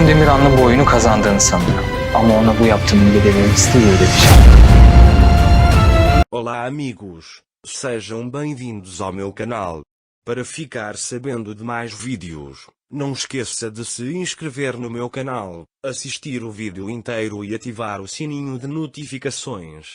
Orhun Demirhan'la bu oyunu kazandığını sanıyorum. Ama ona bu yaptığının bedelini istediği ödeyeceğim. Olá amigos, sejam bem-vindos ao meu canal. Para ficar sabendo de mais vídeos, não esqueça de se inscrever no meu canal, assistir o vídeo inteiro e ativar o sininho de notificações.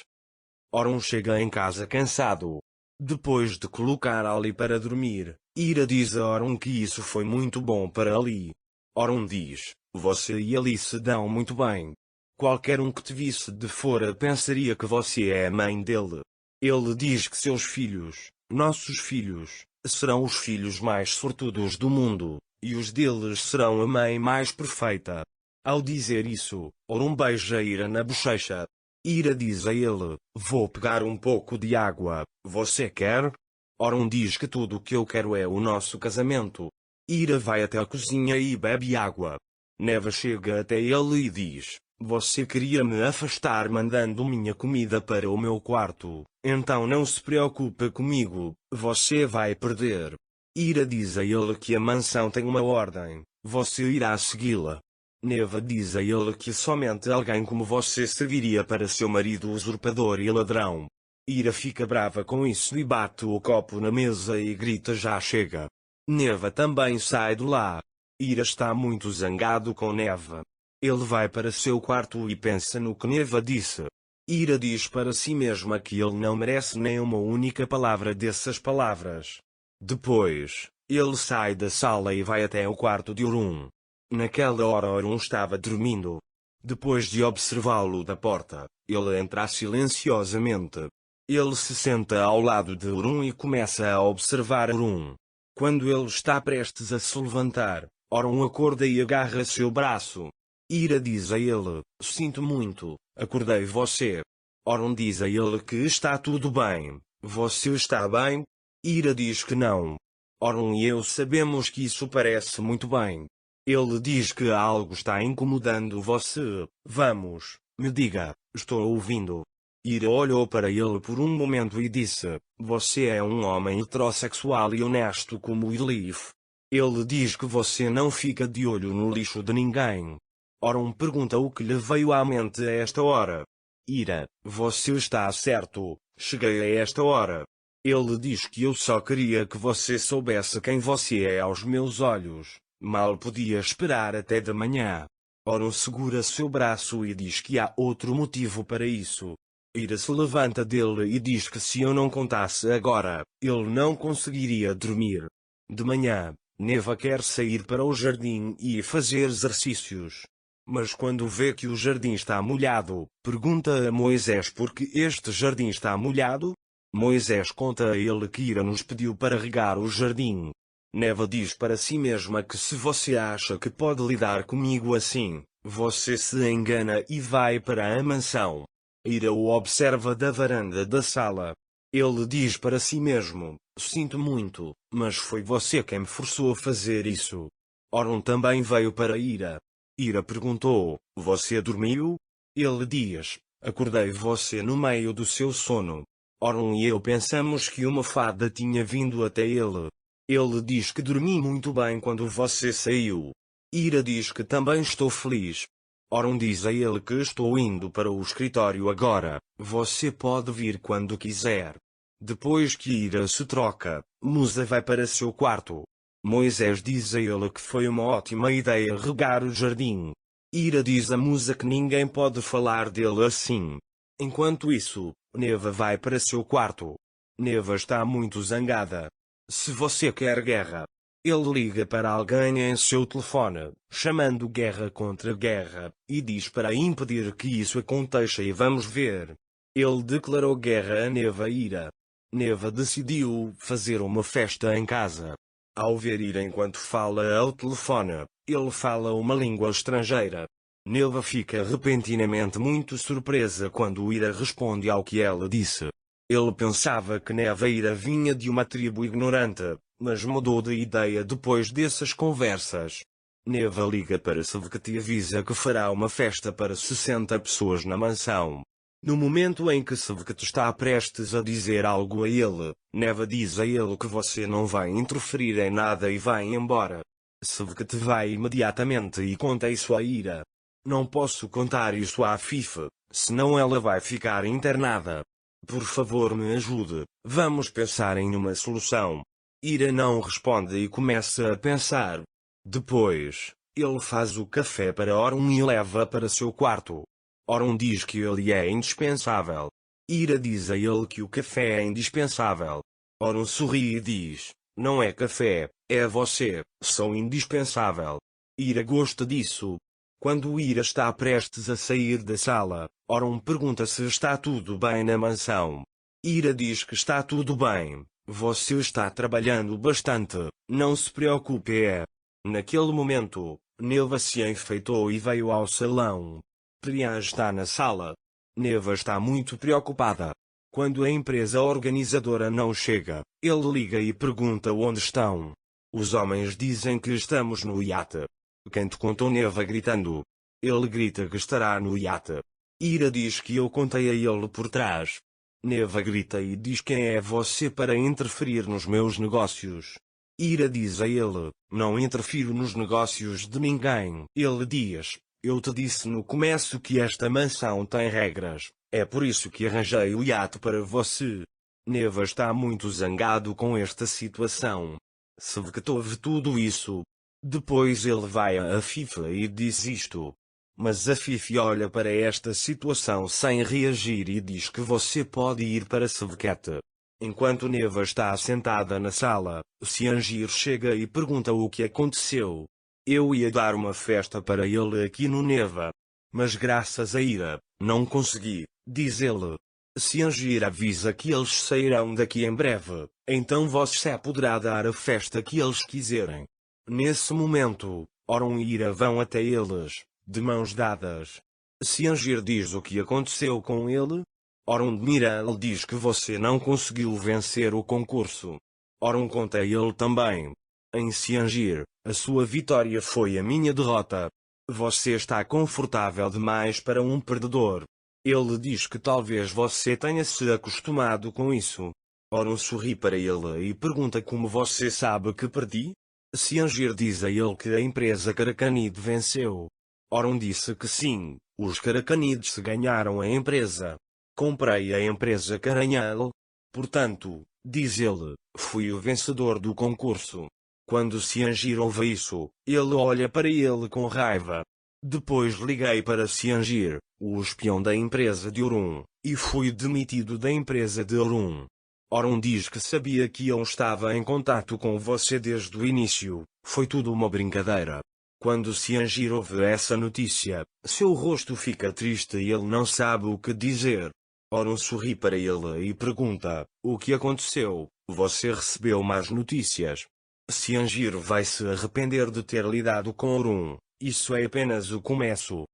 Orhun chega em casa cansado. Depois de colocar Ali para dormir, Ira diz a Orhun que isso foi muito bom para Ali. Orhun diz, você e Ali se dão muito bem. Qualquer um que te visse de fora pensaria que você é a mãe dele. Ele diz que seus filhos, nossos filhos, serão os filhos mais sortudos do mundo, e os deles serão a mãe mais perfeita. Ao dizer isso, Orhun beija Ira na bochecha. Ira diz a ele, vou pegar um pouco de água, você quer? Orhun diz que tudo o que eu quero é o nosso casamento. Ira vai até a cozinha e bebe água. Neva chega até ele e diz, você queria me afastar mandando minha comida para o meu quarto, então não se preocupe comigo, você vai perder. Ira diz a ele que a mansão tem uma ordem, você irá segui-la. Neva diz a ele que somente alguém como você serviria para seu marido usurpador e ladrão. Ira fica brava com isso e bate o copo na mesa e grita já chega. Neva também sai de lá. Ira está muito zangado com Neva. Ele vai para seu quarto e pensa no que Neva disse. Ira diz para si mesma que ele não merece nem uma única palavra dessas palavras. Depois, ele sai da sala e vai até o quarto de Orhun. Naquela hora Orhun estava dormindo. Depois de observá-lo da porta, ele entra silenciosamente. Ele se senta ao lado de Orhun e começa a observar Orhun. Quando ele está prestes a se levantar, Orhun acorda e agarra seu braço. Ira diz a ele, sinto muito, acordei você. Orhun diz a ele que está tudo bem, você está bem? Ira diz que não. Orhun e eu sabemos que isso parece muito bem. Ele diz que algo está incomodando você, vamos, me diga, estou ouvindo. Ira olhou para ele por um momento e disse, você é um homem heterossexual e honesto como Elif. Ele diz que você não fica de olho no lixo de ninguém. Orhun pergunta o que lhe veio à mente a esta hora. Ira, você está certo, cheguei a esta hora. Ele diz que eu só queria que você soubesse quem você é aos meus olhos. Mal podia esperar até de manhã. Orhun segura seu braço e diz que há outro motivo para isso. Ira se levanta dele e diz que se eu não contasse agora, ele não conseguiria dormir. De manhã, Neva quer sair para o jardim e fazer exercícios. Mas quando vê que o jardim está molhado, pergunta a Moisés por que este jardim está molhado. Moisés conta a ele que Ira nos pediu para regar o jardim. Neva diz para si mesma que se você acha que pode lidar comigo assim, você se engana e vai para a mansão. Ira o observa da varanda da sala. Ele diz para si mesmo, sinto muito, mas foi você quem me forçou a fazer isso. Orhun também veio para Ira. Ira perguntou, você dormiu? Ele diz, acordei você no meio do seu sono. Orhun e eu pensamos que uma fada tinha vindo até ele. Ele diz que dormi muito bem quando você saiu. Ira diz que também estou feliz. Orhun diz a ele que estou indo para o escritório agora, você pode vir quando quiser. Depois que Ira se troca, Musa vai para seu quarto. Moisés diz a ele que foi uma ótima ideia regar o jardim. Ira diz a Musa que ninguém pode falar dele assim. Enquanto isso, Neva vai para seu quarto. Neva está muito zangada. Se você quer guerra, ele liga para alguém em seu telefone, chamando guerra contra guerra, e diz para impedir que isso aconteça e vamos ver. Ele declarou guerra a Neva e Ira. Neva decidiu fazer uma festa em casa. Ao ver Ira enquanto fala ao telefone, ele fala uma língua estrangeira. Neva fica repentinamente muito surpresa quando Ira responde ao que ela disse. Ele pensava que Neva e Ira vinha de uma tribo ignorante, mas mudou de ideia depois dessas conversas. Neva liga para Sevket e avisa que fará uma festa para 60 pessoas na mansão. No momento em que Sevket está prestes a dizer algo a ele, Neva diz a ele que você não vai interferir em nada e vai embora. Savket vai imediatamente e conta isso a Ira. Não posso contar isso à Fife, senão ela vai ficar internada. Por favor, me ajude, vamos pensar em uma solução. Ira não responde e começa a pensar. Depois, ele faz o café para Orun e leva para seu quarto. Orun diz que ele é indispensável. Ira diz a ele que o café é indispensável. Orun sorri e diz: não é café, é você, sou indispensável. Ira gosta disso. Quando Ira está prestes a sair da sala, Orun pergunta se está tudo bem na mansão. Ira diz que está tudo bem, você está trabalhando bastante, não se preocupe. Naquele momento, Neva se enfeitou e veio ao salão. Priyan está na sala. Neva está muito preocupada. Quando a empresa organizadora não chega, ele liga e pergunta onde estão. Os homens dizem que estamos no iate. Quem te contou? Neva gritando. Ele grita que estará no iate. Ira diz que eu contei a ele por trás. Neva grita e diz: quem é você para interferir nos meus negócios? Ira diz a ele: não interfiro nos negócios de ninguém. Ele diz: eu te disse no começo que esta mansão tem regras, é por isso que arranjei o iate para você. Neva está muito zangado com esta situação. Savket ouve tudo isso. Depois ele vai a Fife e diz isto. Mas a Fife olha para esta situação sem reagir e diz que você pode ir para Savket. Enquanto Neva está sentada na sala, Siangir chega e pergunta o que aconteceu. Eu ia dar uma festa para ele aqui no Neva. Mas graças a Ira, não consegui, diz ele. Siangir avisa que eles sairão daqui em breve, então você poderá dar a festa que eles quiserem. Nesse momento, Orun e Ira vão até eles, de mãos dadas. Siangir diz o que aconteceu com ele. Orun Miral diz que você não conseguiu vencer o concurso. Orun conta a ele também. Em Siangir, a sua vitória foi a minha derrota. Você está confortável demais para um perdedor. Ele diz que talvez você tenha se acostumado com isso. Orun sorri para ele e pergunta como você sabe que perdi? Siangir diz a ele que a empresa Caracanide venceu. Orun disse que sim, os Caracanides ganharam a empresa. Comprei a empresa Caranhal. Portanto, diz ele, fui o vencedor do concurso. Quando Siangir ouve isso, ele olha para ele com raiva. Depois liguei para Siangir, o espião da empresa de Orun, e fui demitido da empresa de Orun. Orun diz que sabia que eu estava em contato com você desde o início, foi tudo uma brincadeira. Quando Siangir ouve essa notícia, seu rosto fica triste e ele não sabe o que dizer. Orun sorri para ele e pergunta, o que aconteceu? Você recebeu más notícias? Siangir vai se arrepender de ter lidado com Orun, isso é apenas o começo.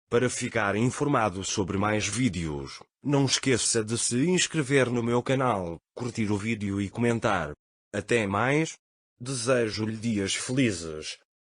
Para ficar informado sobre mais vídeos, não esqueça de se inscrever no meu canal, curtir o vídeo e comentar. Até mais. Desejo-lhe dias felizes.